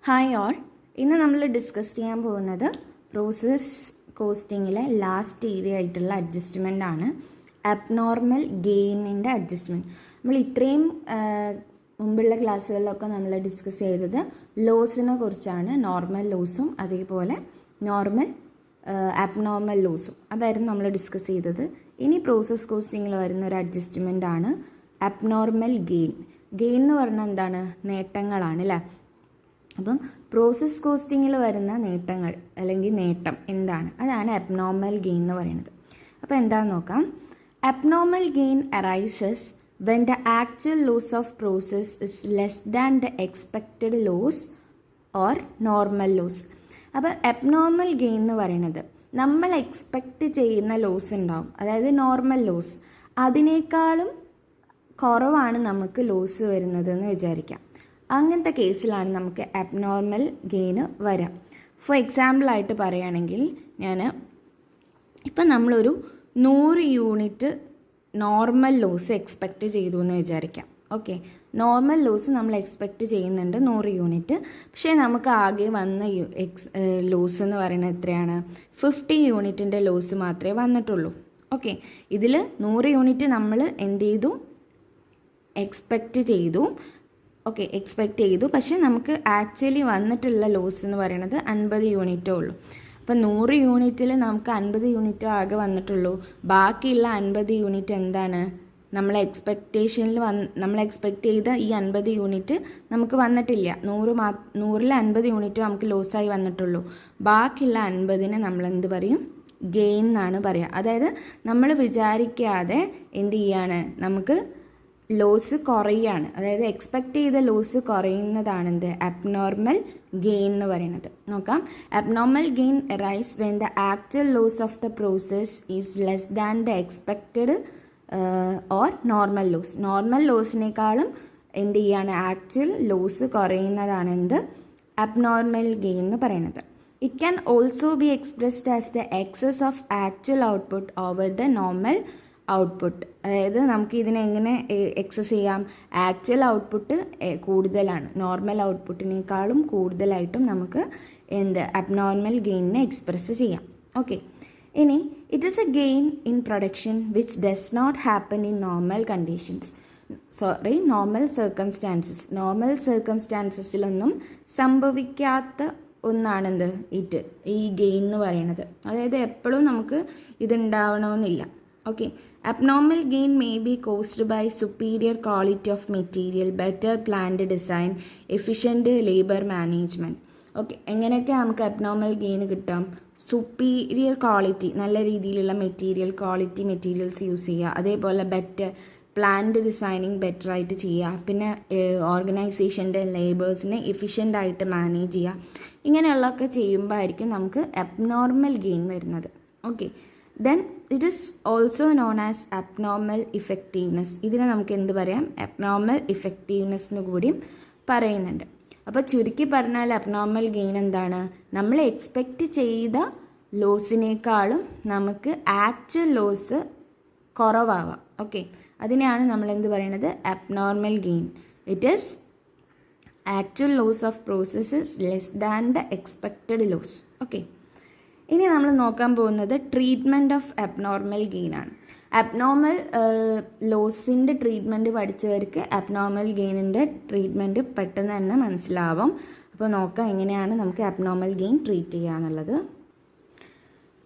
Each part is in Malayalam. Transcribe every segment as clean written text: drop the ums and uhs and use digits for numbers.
ഹായ് ഓൾ, ഇന്ന് നമ്മൾ ഡിസ്കസ് ചെയ്യാൻ പോകുന്നത് പ്രോസസ് കോസ്റ്റിങ്ങിലെ ലാസ്റ്റ് ഏരിയ ആയിട്ടുള്ള അഡ്ജസ്റ്റ്മെൻ്റ് ആണ്. അബ്നോർമൽ ഗെയിനിൻ്റെ അഡ്ജസ്റ്റ്മെൻറ്റ്. നമ്മൾ ഇത്രയും മുമ്പുള്ള ക്ലാസ്സുകളിലൊക്കെ നമ്മൾ ഡിസ്കസ് ചെയ്തത് ലോസിനെ കുറിച്ചാണ്. നോർമൽ ലോസും അതേപോലെ അബ്നോർമൽ ലോസും അതായിരുന്നു നമ്മൾ ഡിസ്കസ് ചെയ്തത്. ഇനി പ്രോസസ് കോസ്റ്റിങ്ങിൽ വരുന്ന ഒരു അഡ്ജസ്റ്റ്മെൻ്റ് ആണ് അബ്നോർമൽ ഗെയിൻ. ഗെയിൻ എന്ന് പറഞ്ഞാൽ എന്താണ്? നേട്ടങ്ങളാണ് അല്ലേ. അപ്പം പ്രോസസ് കോസ്റ്റിങ്ങിൽ വരുന്ന നേട്ടങ്ങൾ അല്ലെങ്കിൽ നേട്ടം എന്താണ്? അതാണ് അബ്നോർമൽ ഗെയിൻ എന്ന് പറയുന്നത്. അപ്പോൾ എന്താണെന്ന് നോക്കാം. Abnormal gain arises when the actual loss of process is less than the expected loss or normal loss. അപ്പോൾ അബ്നോർമൽ ഗെയിൻ എന്ന് പറയുന്നത് നമ്മൾ എക്സ്പെക്റ്റ് ചെയ്യുന്ന ലോസ് ഉണ്ടാവും, അതായത് നോർമൽ ലോസ്, അതിനേക്കാളും കുറവാണ് നമുക്ക് ലോസ് വരുന്നത് എന്ന് വിചാരിക്കാം. അങ്ങനത്തെ കേസിലാണ് നമുക്ക് അബ്നോർമൽ ഗെയിന് വരാം. ഫോർ എക്സാമ്പിളായിട്ട് പറയുകയാണെങ്കിൽ ഇപ്പം നമ്മളൊരു 100 യൂണിറ്റ് നോർമൽ ലോസ് എക്സ്പെക്റ്റ് ചെയ്തു എന്ന് വിചാരിക്കാം. ഓക്കെ, നോർമൽ ലോസ് നമ്മൾ എക്സ്പെക്റ്റ് ചെയ്യുന്നുണ്ട് 100 യൂണിറ്റ്. പക്ഷേ നമുക്ക് ആകെ വന്ന ലോസ് എന്ന് പറയുന്നത് എത്രയാണ്? 50 യൂണിറ്റിൻ്റെ ലോസ് മാത്രമേ വന്നിട്ടുള്ളൂ. ഓക്കെ, ഇതിൽ 100 യൂണിറ്റ് നമ്മൾ എന്ത് ചെയ്തു? എക്സ്പെക്റ്റ് ചെയ്തു. പക്ഷേ നമുക്ക് ആക്ച്വലി വന്നിട്ടുള്ള ലോസ് എന്ന് പറയുന്നത് 50 യൂണിറ്റേ ഉള്ളൂ. അപ്പം 100 യൂണിറ്റിൽ നമുക്ക് 50 യൂണിറ്റ് ആകെ വന്നിട്ടുള്ളൂ. ബാക്കിയുള്ള 50 യൂണിറ്റ് എന്താണ്? നമ്മൾ എക്സ്പെക്റ്റ് ചെയ്ത ഈ 50 യൂണിറ്റ് നമുക്ക് വന്നിട്ടില്ല. 100ൽ 50 യൂണിറ്റ് നമുക്ക് ലോസായി വന്നിട്ടുള്ളൂ. ബാക്കിയുള്ള 50നെ നമ്മൾ എന്ത് പറയും? ഗെയിൻ എന്നാണ് പറയുക. അതായത് നമ്മൾ വിചാരിക്കാതെ എന്ത് ചെയ്യാണ്? നമുക്ക് ലോസ് കുറയാണ്, അതായത് എക്സ്പെക്റ്റ് ചെയ്ത ലോസ് കുറയുന്നതാണ് എന്ത്? അബ്നോർമൽ ഗെയിൻ എന്ന് പറയുന്നത്. നോക്കാം. Abnormal gain arise when the actual loss of the process is less than the expected or normal loss. Normal ലോസിനേക്കാളും എന്ത് ചെയ്യാണ്? ആക്ച്വൽ ലോസ് കുറയുന്നതാണ് എന്ത്? അബ്നോർമൽ ഗെയിൻ എന്ന് പറയുന്നത്. It can also be expressed as the excess of actual output over the normal output. അതായത് നമുക്ക് ഇതിനെ എങ്ങനെ എക്സസ് ചെയ്യാം? ആക്ച്വൽ ഔട്ട്പുട്ട് കൂടുതലാണ്, നോർമൽ ഔട്ട്പുട്ടിനേക്കാളും കൂടുതലായിട്ടും നമുക്ക് അബ്നോർമൽ ഗെയിനിനെ എക്സ്പ്രസ് ചെയ്യാം. ഓക്കെ, ഇനി it is a gain in production which does not happen in normal സർക്കംസ്റ്റാൻസസിലൊന്നും സംഭവിക്കാത്ത ഒന്നാണെന്ത്? ഈ ഗെയിൻ എന്ന് പറയുന്നത്. അതായത് എപ്പോഴും നമുക്ക് ഇതുണ്ടാവണമെന്നില്ല. Okay, abnormal gain may be caused by superior quality of material, better planned design, efficient labor management. Okay, എങ്ങനെയൊക്കെ നമുക്ക് അബ്നോർമൽ ഗെയിൻ കിട്ടാം? സുപ്പീരിയർ ക്വാളിറ്റി, നല്ല രീതിയിലുള്ള മെറ്റീരിയൽസ് യൂസ് ചെയ്യുക, അതേപോലെ ബെറ്റർ പ്ലാൻഡ് ഡിസൈനിങ് ബെറ്റർ ആയിട്ട് ചെയ്യുക, പിന്നെ ഓർഗനൈസേഷൻ്റെ ലേബേഴ്സിനെ എഫിഷ്യൻ്റ് ആയിട്ട് മാനേജ് ചെയ്യുക. ഇങ്ങനെയുള്ളതൊക്കെ ചെയ്യുമ്പോൾ ആയിരിക്കും നമുക്ക് അബ്നോർമൽ ഗെയിൻ വരുന്നത്. Okay, then it is also known as abnormal effectiveness. ഇതിനെ നമുക്ക് എന്ത് പറയാം? അബ്നോർമൽ ഇഫക്റ്റീവ്നെസ് എന്ന് കൂടിയും പറയുന്നുണ്ട്. അപ്പോൾ ചുരുക്കി പറഞ്ഞാൽ അബ്നോർമൽ ഗെയിൻ എന്താണ്? നമ്മൾ എക്സ്പെക്റ്റ് ചെയ്ത ലോസിനേക്കാളും നമുക്ക് ആക്ച്വൽ ലോസ് കുറവാവാം. ഓക്കെ, അതിനെയാണ് നമ്മൾ എന്ത് പറയുന്നത്? Abnormal gain. It is actual loss of processes less than the expected loss. Okay, ഇനി നമ്മൾ നോക്കാൻ പോകുന്നത് ട്രീറ്റ്മെൻറ്റ് ഓഫ് അബ്നോർമൽ ഗെയിൻ ആണ്. അബ്നോർമൽ ലോസിൻ്റെ ട്രീറ്റ്മെൻറ്റ് പഠിച്ചവർക്ക് അബ്നോർമൽ ഗെയിനിൻ്റെ ട്രീറ്റ്മെൻറ്റ് പെട്ടെന്ന് തന്നെ മനസ്സിലാവും. അപ്പോൾ നോക്കാം എങ്ങനെയാണ് നമുക്ക് അബ്നോർമൽ ഗെയിൻ ട്രീറ്റ് ചെയ്യുക എന്നുള്ളത്.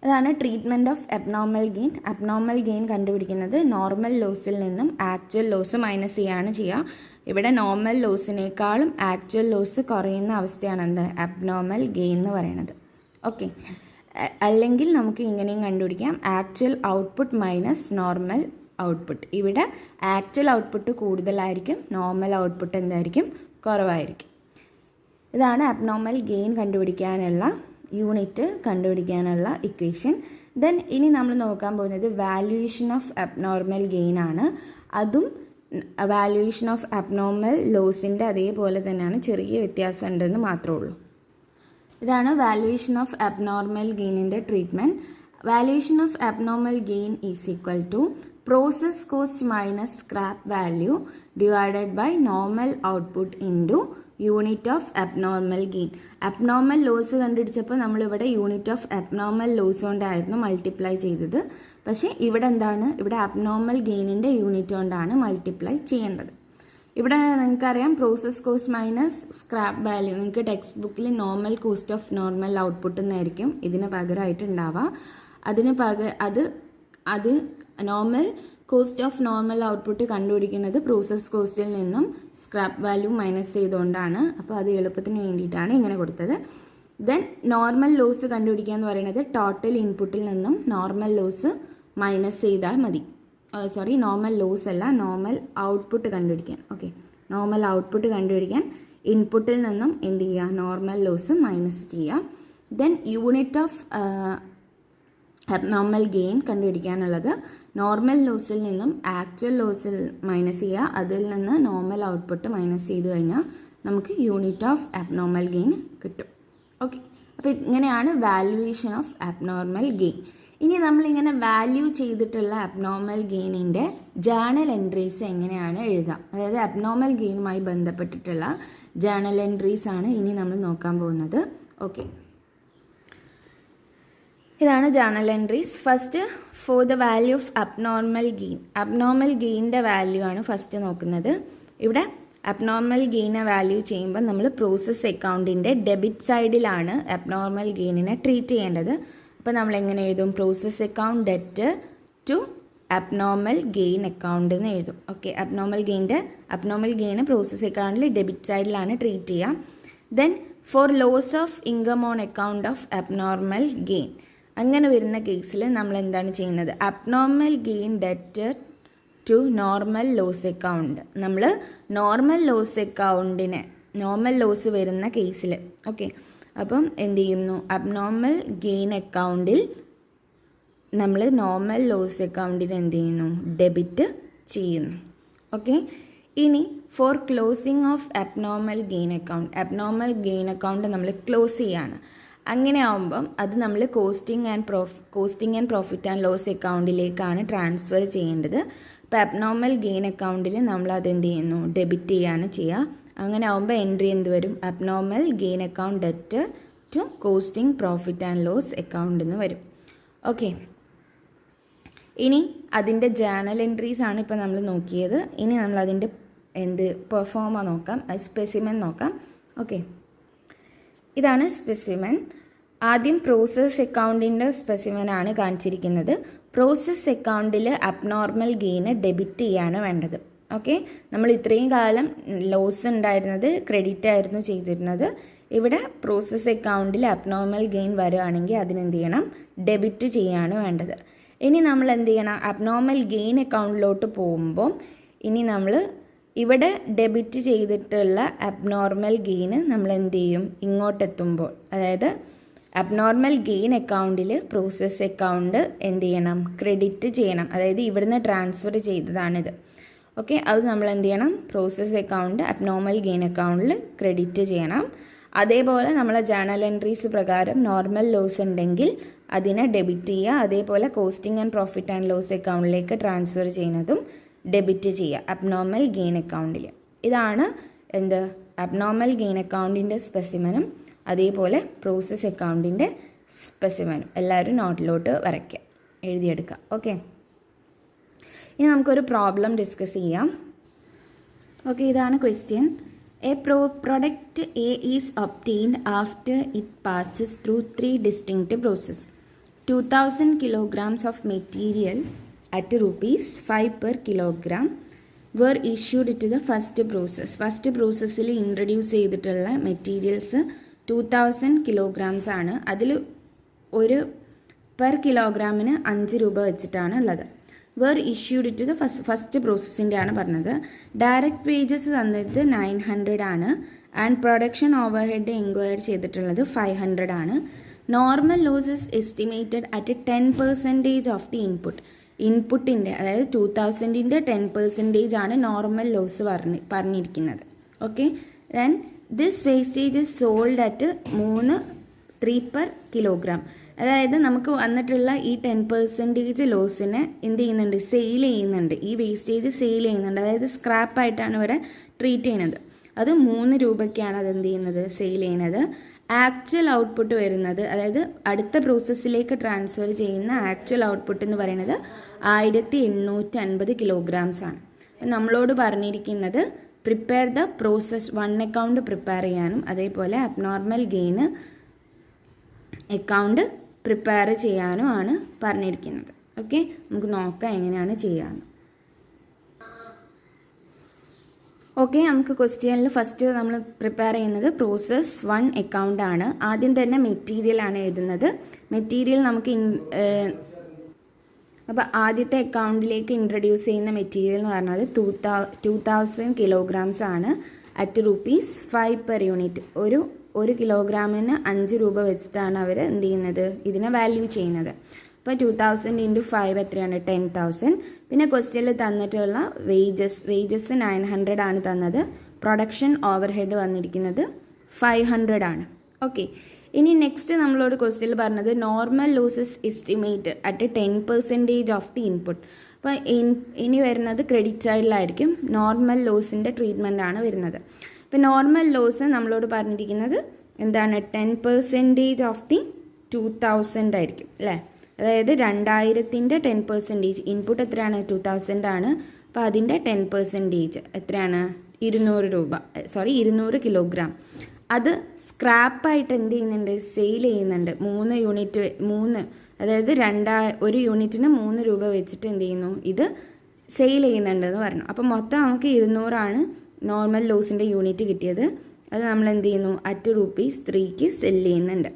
അതാണ് treatment of abnormal gain. Abnormal gain കണ്ടുപിടിക്കുന്നത് നോർമൽ ലോസിൽ നിന്നും ആക്ച്വൽ ലോസ് മൈനസ് ചെയ്യുകയാണ് ചെയ്യുക. ഇവിടെ നോർമൽ ലോസിനേക്കാളും ആക്ച്വൽ ലോസ് കുറയുന്ന അവസ്ഥയാണ് എന്ത്? അബ്നോർമൽ ഗെയിൻ എന്ന് പറയുന്നത്. ഓക്കെ, അല്ലെങ്കിൽ നമുക്ക് ഇങ്ങനെയും കണ്ടുപിടിക്കാം. Actual output minus normal output. ഇവിടെ ആക്ച്വൽ ഔട്ട്പുട്ട് കൂടുതലായിരിക്കും, നോർമൽ ഔട്ട്പുട്ട് എന്തായിരിക്കും? കുറവായിരിക്കും. ഇതാണ് അബ്നോർമൽ ഗെയിൻ കണ്ടുപിടിക്കാനുള്ള ഇക്വേഷൻ. ദെൻ ഇനി നമ്മൾ നോക്കാൻ പോകുന്നത് വാല്യുവേഷൻ ഓഫ് അബ്നോർമൽ ഗെയിൻ ആണ്. അതും വാല്യുവേഷൻ ഓഫ് അബ്നോർമൽ ലോസിൻ്റെ അതേപോലെ തന്നെയാണ്, ചെറിയ വ്യത്യാസം ഉണ്ടെന്ന് മാത്രമേ ഉള്ളൂ. ഇതാണ് വാല്യുവേഷൻ ഓഫ് അബ്നോർമൽ ഗെയിനിൻ്റെ treatment. Valuation of abnormal gain is equal to process cost minus scrap value divided by normal output into unit of abnormal gain. Abnormal loss കണ്ടുപിടിച്ചപ്പോൾ നമ്മളിവിടെ യൂണിറ്റ് ഓഫ് അബ്നോർമൽ ലോസ് കൊണ്ടായിരുന്നു മൾട്ടിപ്ലൈ ചെയ്തത്. പക്ഷേ ഇവിടെ എന്താണ്, ഇവിടെ അബ്നോർമൽ ഗെയിനിൻ്റെ യൂണിറ്റ് കൊണ്ടാണ് മൾട്ടിപ്ലൈ ചെയ്യേണ്ടത്. ഇവിടെ നിങ്ങൾക്കറിയാം process cost minus scrap value. നിങ്ങൾക്ക് ടെക്സ്റ്റ് ബുക്കിൽ normal cost of normal output എന്നായിരിക്കും ഇതിന് പകരമായിട്ട് ഉണ്ടാവുക. അതിന് അത് normal cost of normal output കണ്ടുപിടിക്കുന്നത് പ്രോസസ് കോസ്റ്റിൽ നിന്നും സ്ക്രാപ്പ് വാല്യൂ മൈനസ് ചെയ്തുകൊണ്ടാണ്. അപ്പോൾ അത് എളുപ്പത്തിന് വേണ്ടിയിട്ടാണ് ഇങ്ങനെ കൊടുത്തത്. ദെൻ നോർമൽ ലോസ് കണ്ടുപിടിക്കുക എന്ന് പറയുന്നത് ടോട്ടൽ ഇൻപുട്ടിൽ നിന്നും നോർമൽ ലോസ് മൈനസ് ചെയ്താൽ മതി. നോർമൽ ലോസ് അല്ല, നോർമൽ ഔട്ട്പുട്ട് കണ്ടുപിടിക്കാൻ. ഓക്കെ, നോർമൽ ഔട്ട്പുട്ട് കണ്ടുപിടിക്കാൻ ഇൻപുട്ടിൽ നിന്നും എന്ത് ചെയ്യുക, നോർമൽ ലോസ് മൈനസ് ചെയ്യുക. Then unit of abnormal gain കണ്ടുപിടിക്കാനുള്ളത് നോർമൽ ലോസിൽ നിന്നും ആക്ച്വൽ ലോസിൽ മൈനസ് ചെയ്യുക. അതിൽ നിന്ന് നോർമൽ ഔട്ട്പുട്ട് മൈനസ് ചെയ്ത് കഴിഞ്ഞാൽ നമുക്ക് യൂണിറ്റ് ഓഫ് അബ്നോർമൽ ഗെയിൻ കിട്ടും. ഓക്കെ, അപ്പോൾ ഇങ്ങനെയാണ് വാല്യുവേഷൻ ഓഫ് അബ്നോർമൽ ഗെയിൻ. ഇനി നമ്മളിങ്ങനെ വാല്യൂ ചെയ്തിട്ടുള്ള അബ്നോർമൽ ഗെയിനിൻ്റെ ജേണൽ എൻട്രീസ് എങ്ങനെയാണ് എഴുതുക, അതായത് അബ്നോർമൽ ഗെയിനുമായി ബന്ധപ്പെട്ടിട്ടുള്ള ജേണൽ എൻട്രീസ് ആണ് ഇനി നമ്മൾ നോക്കാൻ പോകുന്നത്. ഓക്കെ, ഇതാണ് journal entries. First for the value of abnormal gain. Abnormal ഗെയിനിൻ്റെ വാല്യൂ ആണ് ഫസ്റ്റ് നോക്കുന്നത്. ഇവിടെ അബ്നോർമൽ ഗെയിനെ വാല്യൂ ചെയ്യുമ്പോൾ നമ്മൾ പ്രോസസ് അക്കൗണ്ടിൻ്റെ ഡെബിറ്റ് സൈഡിലാണ് അബ്നോർമൽ ഗെയിനിനെ ട്രീറ്റ് ചെയ്യേണ്ടത്. അപ്പോൾ നമ്മൾ എങ്ങനെ എഴുതും, പ്രോസസ് അക്കൗണ്ട് ഡെറ്റ് ടു അബ്നോർമൽ ഗെയിൻ അക്കൗണ്ട് എന്ന് എഴുതും. ഓക്കെ, അബ്നോർമൽ ഗെയിന് പ്രോസസ് അക്കൗണ്ടിൽ ഡെബിറ്റ് സൈഡിലാണ് ട്രീറ്റ് ചെയ്യുക. Then for loss of income on account of abnormal gain, അങ്ങനെ വരുന്ന കേസിൽ നമ്മൾ എന്താണ് ചെയ്യുന്നത്, അബ്നോർമൽ ഗെയിൻ ഡെറ്റ് ടു നോർമൽ ലോസ് അക്കൗണ്ട്. നമ്മൾ നോർമൽ ലോസ് വരുന്ന കേസിൽ, ഓക്കെ, അപ്പം എന്ത് ചെയ്യുന്നു, അബ്നോർമൽ ഗെയിൻ അക്കൗണ്ടിൽ നമ്മൾ നോർമൽ ലോസ് അക്കൗണ്ടിന് എന്ത് ചെയ്യുന്നു, ഡെബിറ്റ് ചെയ്യുന്നു. ഓക്കെ, ഇനി for closing of abnormal gain account നമ്മൾ ക്ലോസ് ചെയ്യാണ്. അങ്ങനെ ആകുമ്പം അത് നമ്മൾ costing and profit and loss അക്കൗണ്ടിലേക്കാണ് ട്രാൻസ്ഫർ ചെയ്യേണ്ടത്. അപ്പോൾ അബ്നോർമൽ ഗെയിൻ അക്കൗണ്ടിൽ നമ്മൾ അതെന്ത് ചെയ്യുന്നു, ഡെബിറ്റ് ചെയ്യാണ് ചെയ്യുക. അങ്ങനെ ആകുമ്പോൾ എൻട്രി എന്ത് വരും, അബ്നോർമൽ ഗെയിൻ അക്കൗണ്ട് ഡെറ്റ് to costing profit and loss account എന്ന് വരും. ഓക്കെ, ഇനി അതിൻ്റെ ജേണൽ എൻട്രീസ് ആണ് ഇപ്പോൾ നമ്മൾ നോക്കിയത്. ഇനി നമ്മൾ അതിൻ്റെ പെർഫോമ നോക്കാം, സ്പെസിമെൻ നോക്കാം. ഓക്കെ, ഇതാണ് സ്പെസിമെൻ. ആദ്യം പ്രോസസ് അക്കൗണ്ടിൻ്റെ സ്പെസിമെനാണ് കാണിച്ചിരിക്കുന്നത്. പ്രോസസ് അക്കൗണ്ടിൽ അബ്നോർമൽ ഗെയിന് ഡെബിറ്റ് ചെയ്യാണ് വേണ്ടത്. ഓക്കെ, നമ്മൾ ഇത്രയും കാലം ലോസ് ഉണ്ടായിരുന്നത് ക്രെഡിറ്റ് ആയിരുന്നു ചെയ്തിരുന്നത്. ഇവിടെ പ്രോസസ് അക്കൗണ്ടിൽ അബ്നോർമൽ ഗെയിൻ വരുവാണെങ്കിൽ അതിനെന്ത് ചെയ്യണം, ഡെബിറ്റ് ചെയ്യാണ് വേണ്ടത്. ഇനി നമ്മൾ എന്ത് ചെയ്യണം, അബ്നോർമൽ ഗെയിൻ അക്കൗണ്ടിലോട്ട് പോകുമ്പോൾ ഇനി നമ്മൾ ഇവിടെ ഡെബിറ്റ് ചെയ്തിട്ടുള്ള അബ്നോർമൽ ഗെയിന് നമ്മൾ എന്ത് ചെയ്യും, ഇങ്ങോട്ടെത്തുമ്പോൾ, അതായത് അബ്നോർമൽ ഗെയിൻ അക്കൗണ്ടിൽ പ്രോസസ് അക്കൗണ്ട് എന്ത് ചെയ്യണം, ക്രെഡിറ്റ് ചെയ്യണം. അതായത് ഇവിടുന്ന് ട്രാൻസ്ഫർ ചെയ്തതാണിത്. ഓക്കെ, അത് നമ്മൾ എന്ത് ചെയ്യണം, പ്രോസസ് അക്കൗണ്ട് അബ്നോർമൽ ഗെയിൻ അക്കൗണ്ടിൽ ക്രെഡിറ്റ് ചെയ്യണം. അതേപോലെ നമ്മളെ ജേണൽ എൻട്രീസ് പ്രകാരം നോർമൽ ലോസ് ഉണ്ടെങ്കിൽ അതിനെ ഡെബിറ്റ് ചെയ്യുക. അതേപോലെ costing and profit and loss അക്കൗണ്ടിലേക്ക് ട്രാൻസ്ഫർ ചെയ്യുന്നതും ഡെബിറ്റ് ചെയ്യുക അബ്നോർമൽ ഗെയിൻ അക്കൗണ്ടിൽ. ഇതാണ് അബ്നോർമൽ ഗെയിൻ അക്കൗണ്ടിൻ്റെ സ്പെസിമെനും അതേപോലെ പ്രോസസ് അക്കൗണ്ടിൻ്റെ സ്പെസിമെനും എല്ലാവരും നോട്ടിലോട്ട് വരയ്ക്കുക, എഴുതിയെടുക്കുക. ഓക്കെ, ഇനി നമുക്കൊരു പ്രോബ്ലം ഡിസ്കസ് ചെയ്യാം. ഓക്കെ, ഇതാണ് question. A product A is obtained after it passes through 3 distinct processes. 2000 kilograms of material at rupees 5 per kilogram were issued to the first process. First പ്രോസസ്സിൽ ഇൻട്രൊഡ്യൂസ് ചെയ്തിട്ടുള്ള മെറ്റീരിയൽസ് 2000 കിലോഗ്രാംസ് ആണ്. അതിൽ ഒരു പെർ കിലോഗ്രാമിന് 5 രൂപ വെച്ചിട്ടാണ് ഉള്ളത്. Were issued to the first പ്രോസസ്സിൻ്റെ ആണ് പറഞ്ഞത്. ഡയറക്റ്റ് വേജസ് തന്നിട്ട് 900 ആണ്. And production overhead incurred ചെയ്തിട്ടുള്ളത് 500 ആണ്. Normal losses estimated at 10% of the ഇൻപുട്ടിൻ്റെ, അതായത് 2000ൻ്റെ 10% ആണ് നോർമൽ ലോസ് പറഞ്ഞിരിക്കുന്നത്. Okay, then this wastage is sold at 3 per kilogram. അതായത് നമുക്ക് വന്നിട്ടുള്ള ഈ 10% ലോസിനെ എന്ത് ചെയ്യുന്നുണ്ട്, സെയിൽ ചെയ്യുന്നുണ്ട്. ഈ വേസ്റ്റേജ് സെയിൽ ചെയ്യുന്നുണ്ട്, അതായത് സ്ക്രാപ്പായിട്ടാണ് ഇവിടെ ട്രീറ്റ് ചെയ്യുന്നത്. അത് 3 രൂപയ്ക്കാണ് അത് എന്ത് ചെയ്യുന്നത്, സെയിൽ ചെയ്യുന്നത്. ആക്ച്വൽ ഔട്ട്പുട്ട് വരുന്നത്, അതായത് അടുത്ത പ്രോസസ്സിലേക്ക് ട്രാൻസ്ഫർ ചെയ്യുന്ന ആക്ച്വൽ ഔട്ട്പുട്ട് എന്ന് പറയുന്നത് 1850 കിലോഗ്രാംസ് ആണ്. നമ്മളോട് പറഞ്ഞിരിക്കുന്നത് prepare the process 1 account prepare ചെയ്യാനും അതേപോലെ അബ്നോർമൽ ഗെയിൻ അക്കൗണ്ട് പ്രിപ്പയർ ചെയ്യാനും ആണ് പറഞ്ഞിരിക്കുന്നത്. ഓക്കെ, നമുക്ക് നോക്കാം എങ്ങനെയാണ് ചെയ്യാമെന്ന്. ഓക്കെ, നമുക്ക് ക്വസ്റ്റ്യനിൽ ഫസ്റ്റ് നമ്മൾ പ്രിപ്പയർ ചെയ്യുന്നത് പ്രോസസ് 1 അക്കൗണ്ട് ആണ്. ആദ്യം തന്നെ മെറ്റീരിയൽ ആണ് എഴുതുന്നത്. മെറ്റീരിയൽ നമുക്ക് അപ്പോൾ ആദ്യത്തെ അക്കൗണ്ടിലേക്ക് ഇൻട്രൊഡ്യൂസ് ചെയ്യുന്ന മെറ്റീരിയൽ എന്ന് പറഞ്ഞത് 2000 കിലോഗ്രാംസ് ആണ് അറ്റ് ₹5 പെർ യൂണിറ്റ്. ഒരു കിലോഗ്രാമിന് 5 രൂപ വെച്ചിട്ടാണ് അവർ എന്ത് ചെയ്യുന്നത്, ഇതിനെ വാല്യൂ ചെയ്യുന്നത്. അപ്പോൾ 2000 × 5 എത്രയാണ്, 10,000. പിന്നെ ക്വസ്റ്റ്യനിൽ തന്നിട്ടുള്ള വേജസ് 900 ആണ് തന്നത്. പ്രൊഡക്ഷൻ ഓവർ ഹെഡ് വന്നിരിക്കുന്നത് 500 ആണ്. ഓക്കെ, ഇനി നെക്സ്റ്റ് നമ്മളോട് ക്വസ്റ്റ്യനിൽ പറഞ്ഞത് normal losses estimate at 10% of the input. അപ്പോൾ ഇനി വരുന്നത് ക്രെഡിറ്റ് സൈഡിലായിരിക്കും. നോർമൽ ലോസിൻ്റെ ട്രീറ്റ്മെൻ്റ് ആണ് വരുന്നത്. ഇപ്പോൾ നോർമൽ ലോസ് നമ്മളോട് പറഞ്ഞിരിക്കുന്നത് എന്താണ്, 10% ഓഫ് ദി 2000 ആയിരിക്കും അല്ലേ. അതായത് 2000-ൻ്റെ 10%. ഇൻപുട്ട് എത്രയാണ്, 2000 ആണ്. അപ്പോൾ അതിൻ്റെ 10% എത്രയാണ്, 200 കിലോഗ്രാം. അത് സ്ക്രാപ്പായിട്ട് എന്ത് ചെയ്യുന്നുണ്ട്, സെയിൽ ചെയ്യുന്നുണ്ട്. 3 യൂണിറ്റ്, അതായത് ഒരു യൂണിറ്റിന് 3 രൂപ വെച്ചിട്ട് എന്ത് ചെയ്യുന്നു, ഇത് സെയിൽ ചെയ്യുന്നുണ്ടെന്ന് പറഞ്ഞു. അപ്പോൾ മൊത്തം നമുക്ക് 200 നോർമൽ ലോസിൻ്റെ യൂണിറ്റ് കിട്ടിയത്. അത് നമ്മൾ എന്ത് ചെയ്യുന്നു, അറ്റ് ₹3ക്ക് സെല് ചെയ്യുന്നുണ്ട്.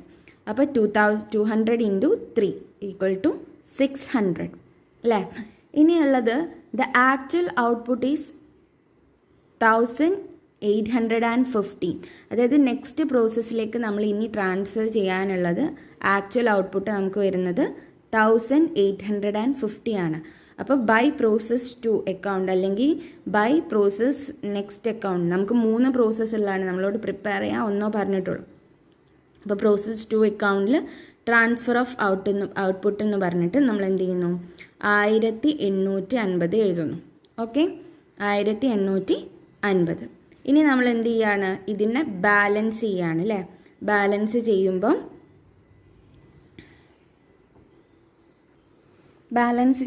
അപ്പോൾ 200 × 3 = 600 അല്ലേ. ഇനിയുള്ളത് ദ ആക്ച്വൽ ഔട്ട്പുട്ട് ഈസ് 1815. അതായത് നെക്സ്റ്റ് പ്രോസസ്സിലേക്ക് നമ്മൾ ഇനി ട്രാൻസ്ഫർ ചെയ്യാനുള്ളത് ആക്ച്വൽ ഔട്ട്പുട്ട് നമുക്ക് വരുന്നത് 1850 ആണ്. അപ്പോൾ ബൈ പ്രോസസ് 2 അക്കൗണ്ട് അല്ലെങ്കിൽ ബൈ പ്രോസസ് നെക്സ്റ്റ് അക്കൗണ്ട്, നമുക്ക് 3 പ്രോസസ്സുകളാണ് നമ്മളോട് പ്രിപ്പയർ ചെയ്യാൻ ഒന്നോ പറഞ്ഞിട്ടുള്ളൂ. അപ്പോൾ പ്രോസസ് 2 അക്കൗണ്ടിൽ ട്രാൻസ്ഫർ ഓഫ് ഔട്ട്പുട്ട് എന്ന് പറഞ്ഞിട്ട് നമ്മൾ എന്ത് ചെയ്യുന്നു, 1850 എഴുതുന്നു. ഓക്കെ, 1850. ഇനി നമ്മൾ എന്ത് ചെയ്യാണ്, ഇതിനെ ബാലൻസ് ചെയ്യാണ് അല്ലേ. ബാലൻസ്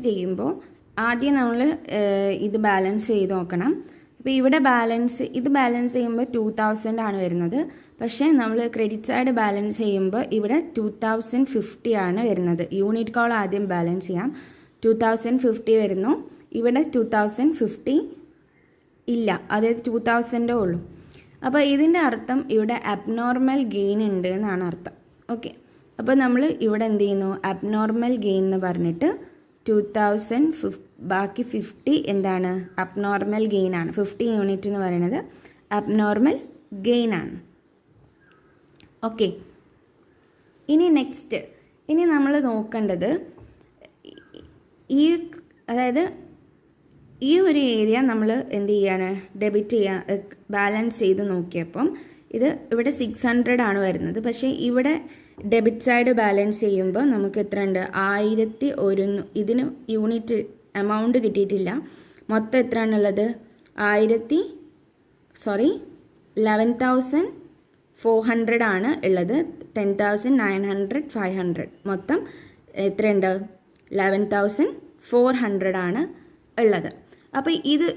ചെയ്യുമ്പോൾ ആദ്യം നമ്മൾ ഇത് ബാലൻസ് ചെയ്ത് നോക്കണം. അപ്പോൾ ഇവിടെ ഇത് ബാലൻസ് ചെയ്യുമ്പോൾ 2000 ആണ് വരുന്നത്. പക്ഷേ നമ്മൾ ക്രെഡിറ്റ് സൈഡ് ബാലൻസ് ചെയ്യുമ്പോൾ ഇവിടെ 2050 ആണ് വരുന്നത്. യൂണിറ്റ് കോൾ ആദ്യം ബാലൻസ് ചെയ്യാം. 2050 വരുന്നു. ഇവിടെ 2050 ഇല്ല, അതായത് 2000 ഉള്ളൂ. അപ്പോൾ ഇതിൻ്റെ അർത്ഥം ഇവിടെ അബ്നോർമൽ ഗെയിൻ ഉണ്ട് എന്നാണ് അർത്ഥം. ഓക്കെ, അപ്പോൾ നമ്മൾ ഇവിടെ എന്ത് ചെയ്യുന്നു, അബ്നോർമൽ ഗെയിൻ എന്ന് പറഞ്ഞിട്ട് 2000 ബാക്കി 50 എന്താണ്, അബ്നോർമൽ ഗെയിൻ ആണ്. 50 യൂണിറ്റ് എന്ന് പറയുന്നത് അബ്നോർമൽ ഗെയിൻ ആണ്. ഓക്കെ, ഇനി നമ്മൾ നോക്കേണ്ടത് അതായത് ഈ ഒരു ഏരിയ നമ്മൾ എന്ത് ചെയ്യാണ്, ബാലൻസ് ചെയ്ത് നോക്കിയപ്പം ഇത് ഇവിടെ 600 ആണ് വരുന്നത്. പക്ഷേ ഇവിടെ ഡെബിറ്റ് സൈഡ് ബാലൻസ് ചെയ്യുമ്പോൾ നമുക്ക് എത്ര ഉണ്ട്, 1100. ഇതിന് യൂണിറ്റ് എമൗണ്ട് കിട്ടിയിട്ടില്ല. മൊത്തം എത്രയാണുള്ളത്, 11,400 ആണ് ഉള്ളത്. 10,900, 500 മൊത്തം എത്രയുണ്ട്, 11,400 ആണ് ഉള്ളത്. അപ്പോൾ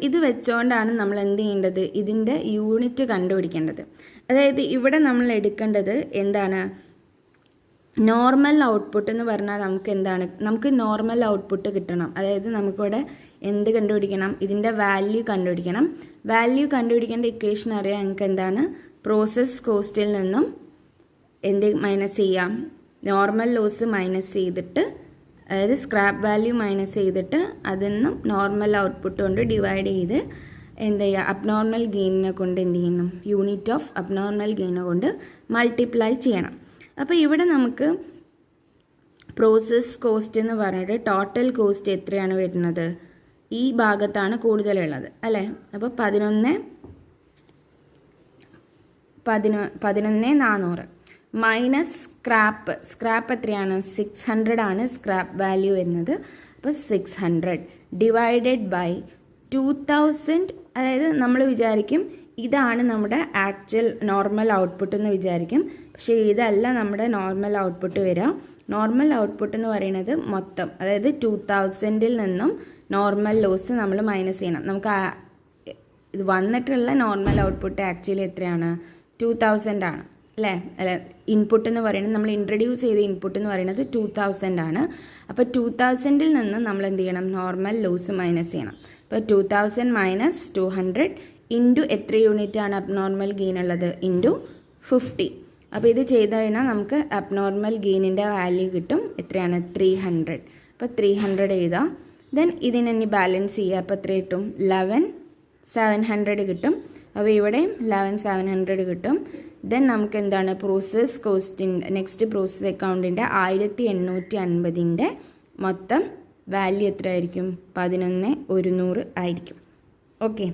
ഇത് വെച്ചുകൊണ്ടാണ് നമ്മൾ എന്ത് ചെയ്യേണ്ടത്, ഇതിൻ്റെ യൂണിറ്റ് കണ്ടുപിടിക്കേണ്ടത്. അതായത് ഇവിടെ നമ്മൾ എടുക്കേണ്ടത് എന്താണ്, നോർമൽ ഔട്ട്പുട്ട് എന്ന് പറഞ്ഞാൽ നമുക്ക് നോർമൽ ഔട്ട്പുട്ട് കിട്ടണം. അതായത് നമുക്കിവിടെ എന്ത് കണ്ടുപിടിക്കണം, ഇതിൻ്റെ വാല്യൂ കണ്ടുപിടിക്കണം. വാല്യൂ കണ്ടുപിടിക്കേണ്ട ഇക്വേഷൻ അറിയാം നമുക്ക് എന്താണ്, പ്രോസസ് കോസ്റ്റിൽ നിന്നും എന്ത് മൈനസ് ചെയ്യാം, നോർമൽ ലോസ് മൈനസ് ചെയ്തിട്ട്, അതായത് സ്ക്രാപ്പ് വാല്യൂ മൈനസ് ചെയ്തിട്ട് അതിൽ നിന്നും നോർമൽ ഔട്ട്പുട്ട് കൊണ്ട് ഡിവൈഡ് ചെയ്ത് എന്ത് ചെയ്യുക, അബ്നോർമൽ ഗെയിനിനെ കൊണ്ട് എന്ത് ചെയ്യണം, യൂണിറ്റ് ഓഫ് അബ്നോർമൽ ഗെയിനെ കൊണ്ട് മൾട്ടിപ്ലൈ ചെയ്യണം. അപ്പോൾ ഇവിടെ നമുക്ക് പ്രോസസ് കോസ്റ്റ് എന്ന് പറഞ്ഞിട്ട് ടോട്ടൽ കോസ്റ്റ് എത്രയാണ് വരുന്നത്, ഈ ഭാഗത്താണ് കൂടുതലുള്ളത് അല്ലേ. അപ്പോൾ 11,400 മൈനസ് സ്ക്രാപ്പ് എത്രയാണ്, 600 ആണ് സ്ക്രാപ്പ് വാല്യൂ വരുന്നത്. അപ്പോൾ 600 ഡിവൈഡഡ് ബൈ 2000. അതായത് നമ്മൾ വിചാരിക്കും ഇതാണ് നമ്മുടെ ആക്ച്വൽ നോർമൽ ഔട്ട്പുട്ട് എന്ന് വിചാരിക്കും. പക്ഷേ ഇതല്ല നമ്മുടെ നോർമൽ ഔട്ട്പുട്ട് വരിക. നോർമൽ ഔട്ട്പുട്ട് എന്ന് പറയുന്നത് മൊത്തം, അതായത് 2000-ൽ നിന്നും നോർമൽ ലോസ് നമ്മൾ മൈനസ് ചെയ്യണം. നമുക്ക് ഇത് വന്നിട്ടുള്ള നോർമൽ ഔട്ട്പുട്ട് ആക്ച്വലി എത്രയാണ്? 2000 ആണ് അല്ലേ? അല്ല, ഇൻപുട്ട് എന്ന് പറയുന്നത് നമ്മൾ ഇൻട്രൊഡ്യൂസ് ചെയ്ത ഇൻപുട്ട് എന്ന് പറയുന്നത് 2000 ആണ്. അപ്പോൾ 2000-ൽ നിന്ന് നമ്മൾ എന്ത് ചെയ്യണം? നോർമൽ ലോസ് മൈനസ് ചെയ്യണം. അപ്പോൾ 2000 മൈനസ് 200 ഇൻറ്റു എത്ര യൂണിറ്റ് ആണ് അബ്നോർമൽ ഗെയിൻ ഉള്ളത്? ഇൻറ്റു 50. അപ്പോൾ ഇത് ചെയ്ത് കഴിഞ്ഞാൽ നമുക്ക് അബ്നോർമൽ ഗെയിനിൻ്റെ വാല്യൂ കിട്ടും. എത്രയാണ്? 300. അപ്പോൾ 300 എഴുതാം. ദെൻ ഇതിനെ ഇനി ബാലൻസ് ചെയ്യുക. അപ്പോൾ എത്ര കിട്ടും? 11,700 കിട്ടും. അപ്പോൾ ഇവിടെയും 11,700 കിട്ടും. ദെൻ നമുക്ക് എന്താണ്? പ്രോസസ് കോസ്റ്റിൻ്റെ നെക്സ്റ്റ് പ്രോസസ് അക്കൗണ്ടിൻ്റെ 1850ൻ്റെ മൊത്തം വാല്യൂ എത്ര ആയിരിക്കും? 11,100 ആയിരിക്കും. ഓക്കെ,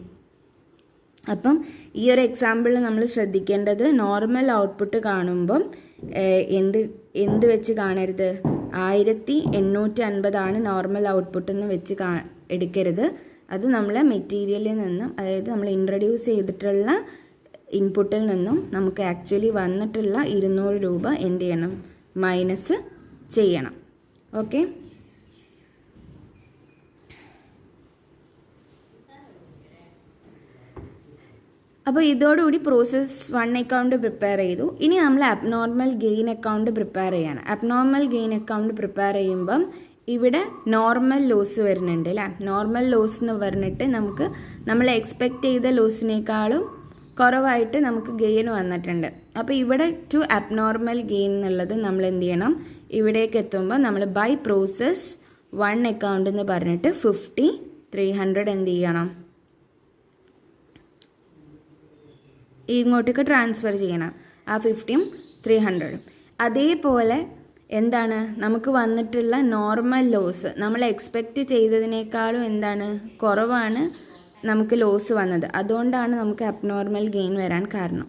അപ്പം ഈ ഒരു എക്സാമ്പിളിൽ നമ്മൾ ശ്രദ്ധിക്കേണ്ടത് നോർമൽ ഔട്ട്പുട്ട് കാണുമ്പം എന്ത് വെച്ച് കാണരുത്? 1850 നോർമൽ ഔട്ട്പുട്ട് എന്ന് വെച്ച് എടുക്കരുത്. അത് നമ്മൾ മെറ്റീരിയലിൽ നിന്നും, അതായത് നമ്മൾ ഇൻട്രൊഡ്യൂസ് ചെയ്തിട്ടുള്ള ഇൻപുട്ടിൽ നിന്നും നമുക്ക് ആക്ച്വലി വന്നിട്ടുള്ള 200 രൂപ എന്ത് ചെയ്യണം? മൈനസ് ചെയ്യണം. ഓക്കെ, അപ്പോൾ ഇതോടുകൂടി പ്രോസസ് 1 അക്കൗണ്ട് പ്രിപ്പയർ ചെയ്തു. ഇനി നമ്മൾ അബ്നോർമൽ ഗെയിൻ അക്കൗണ്ട് പ്രിപ്പയർ ചെയ്യാണ്. അബ്നോർമൽ ഗെയിൻ അക്കൗണ്ട് പ്രിപ്പയർ ചെയ്യുമ്പം ഇവിടെ നോർമൽ ലോസ് വരുന്നുണ്ട് അല്ലേ? നോർമൽ ലോസ് എന്ന് പറഞ്ഞിട്ട് നമുക്ക് നമ്മൾ എക്സ്പെക്റ്റ് ചെയ്ത ലോസിനേക്കാളും കുറവായിട്ട് നമുക്ക് ഗെയിൻ വന്നിട്ടുണ്ട്. അപ്പോൾ ഇവിടെ ടു അബ്നോർമൽ ഗെയിൻ എന്നുള്ളത് നമ്മൾ എന്ത് ചെയ്യണം? ഇവിടേക്ക് എത്തുമ്പോൾ നമ്മൾ ബൈ പ്രോസസ് 1 അക്കൗണ്ട് എന്ന് പറഞ്ഞിട്ട് 50, 300 എന്ത് ചെയ്യണം? ഇങ്ങോട്ടേക്ക് ട്രാൻസ്ഫർ ചെയ്യണം. ആ 50ഉം 300ഉം. അതേപോലെ എന്താണ് നമുക്ക് വന്നിട്ടുള്ള നോർമൽ ലോസ് നമ്മൾ എക്സ്പെക്റ്റ് ചെയ്തതിനേക്കാളും എന്താണ് കുറവാണ് നമുക്ക് ലോസ് വന്നത്. അതുകൊണ്ടാണ് നമുക്ക് അബ്നോർമൽ ഗെയിൻ വരാൻ കാരണം.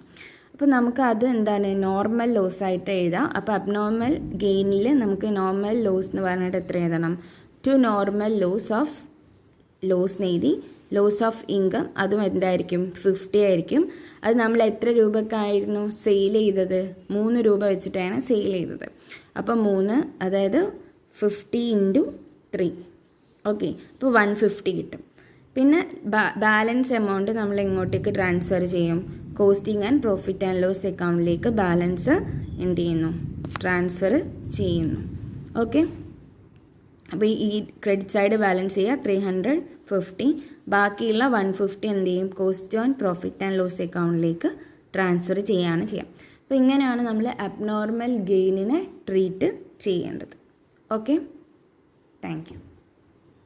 അപ്പോൾ നമുക്ക് അത് എന്താണ്? നോർമൽ ലോസ് ആയിട്ട് എഴുതാം. അപ്പോൾ അബ്നോർമൽ ഗെയിനിൽ നമുക്ക് നോർമൽ ലോസ് എന്ന് പറഞ്ഞിട്ട് എത്ര എഴുതണം? To normal loss of loss എഴുതി. ലോസ് ഓഫ് ഇൻകം അതും എന്തായിരിക്കും? 50 ആയിരിക്കും. അത് നമ്മൾ എത്ര രൂപക്കായിരുന്നു സെയിൽ ചെയ്തത്? 3 രൂപ വെച്ചിട്ടാണ് സെയിൽ ചെയ്തത്. അപ്പോൾ 3, അതായത് 50 ഇൻറ്റു 3. ഓക്കെ, അപ്പോൾ 150 കിട്ടും. പിന്നെ ബാലൻസ് എമൗണ്ട് നമ്മൾ ഇങ്ങോട്ടേക്ക് ട്രാൻസ്ഫർ ചെയ്യും. Costing and profit and loss അക്കൗണ്ടിലേക്ക് ബാലൻസ് എന്ത് ചെയ്യുന്നു? ട്രാൻസ്ഫർ ചെയ്യുന്നു. ഓക്കെ, അപ്പോൾ ഈ ക്രെഡിറ്റ് സൈഡ് ബാലൻസ് ചെയ്യുക 350. ബാക്കിയുള്ള 150 എന്ത് ചെയ്യും? Cost and profit and loss അക്കൗണ്ടിലേക്ക് ട്രാൻസ്ഫർ ചെയ്യുകയാണ് ചെയ്യുക. അപ്പോൾ ഇങ്ങനെയാണ് നമ്മൾ അബ്നോർമൽ ഗെയിനിനെ ട്രീറ്റ് ചെയ്യേണ്ടത്. Okay, thank U.